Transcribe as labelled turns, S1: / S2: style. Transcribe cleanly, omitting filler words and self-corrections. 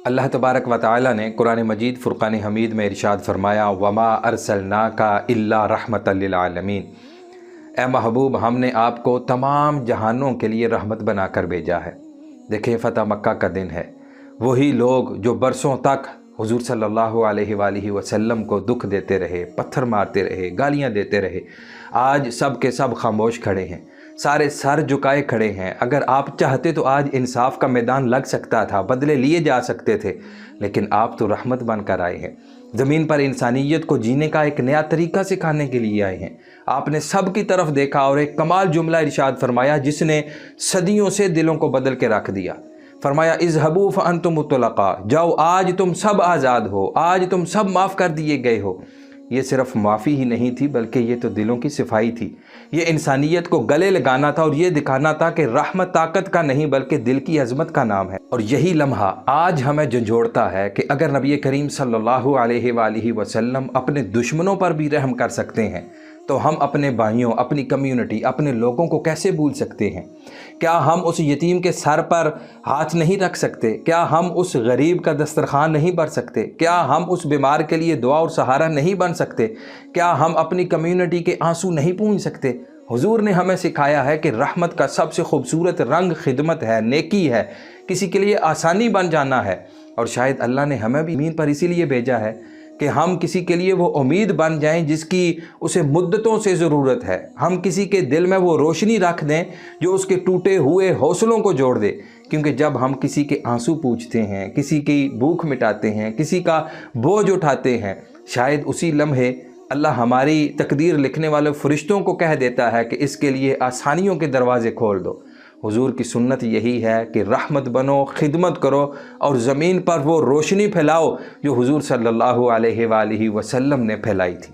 S1: اللہ तबारक व तआला ने कुरान मजीद फ़ुरक़ान हमीद में इरशाद फरमाया, वमा अरसलनाका इल्ला रहमतल लिल आलमीन। ए महबूब, हमने आपको तमाम जहानों के लिए रहमत बना कर भेजा है। देखें, फ़तह मक्का का दिन है। वही लोग जो बरसों तक हुज़ूर सल्लल्लाहु अलैहि वसल्लम को दुख देते रहे, पत्थर मारते रहे, गालियाँ देते रहे, आज सब के सब खामोश खड़े हैं, सारे सर झुकाए खड़े हैं। अगर आप चाहते तो आज इंसाफ का मैदान लग सकता था, बदले लिए जा सकते थे, लेकिन आप तो रहमत बन कर आए हैं। ज़मीन पर इंसानियत को जीने का एक नया तरीका सिखाने के लिए आए हैं। आपने सब की तरफ देखा और एक कमाल जुमला इरशाद फरमाया जिसने सदियों से दिलों को बदल के रख दिया। फरमाया, इज़हबू फ़अंतुम मुतलक़ा, जाओ आज तुम सब आज़ाद हो, आज तुम सब माफ़ कर दिए गए हो। ये सिर्फ माफ़ी ही नहीं थी, बल्कि ये तो दिलों की सफाई थी। ये इंसानियत को गले लगाना था और ये दिखाना था कि रहमत ताकत का नहीं बल्कि दिल की अज़मत का नाम है। और यही लम्हा आज हमें झंझोड़ता है कि अगर नबी करीम सल्लल्लाहु अलैहि वसल्लम अपने दुश्मनों पर भी रहम कर सकते हैं तो हम अपने भाइयों, अपनी कम्युनिटी, अपने लोगों को कैसे भूल सकते हैं? क्या हम उस यतीम के सर पर हाथ नहीं रख सकते? क्या हम उस गरीब का दस्तरखान नहीं भर सकते? क्या हम उस बीमार के लिए दुआ और सहारा नहीं बन सकते? क्या हम अपनी कम्युनिटी के आंसू नहीं पूंछ सकते? हुजूर ने हमें सिखाया है कि रहमत का सबसे खूबसूरत रंग खिदमत है, नेकी है, किसी के लिए आसानी बन जाना है। और शायद अल्लाह ने हमें भी ज़मीन पर इसीलिए भेजा है कि हम किसी के लिए वो उम्मीद बन जाएं जिसकी उसे मुद्दतों से ज़रूरत है। हम किसी के दिल में वो रोशनी रख दें जो उसके टूटे हुए हौसलों को जोड़ दे। क्योंकि जब हम किसी के आंसू पूछते हैं, किसी की भूख मिटाते हैं, किसी का बोझ उठाते हैं, शायद उसी लम्हे अल्लाह हमारी तकदीर लिखने वाले फरिश्तों को कह देता है कि इसके लिए आसानियों के दरवाज़े खोल दो। हुजूर की सुन्नत यही है कि रहमत बनो, खिदमत करो और ज़मीन पर वो रोशनी फैलाओ जो हुजूर सल्लल्लाहु अलैहि वसल्लम ने फैलाई थी।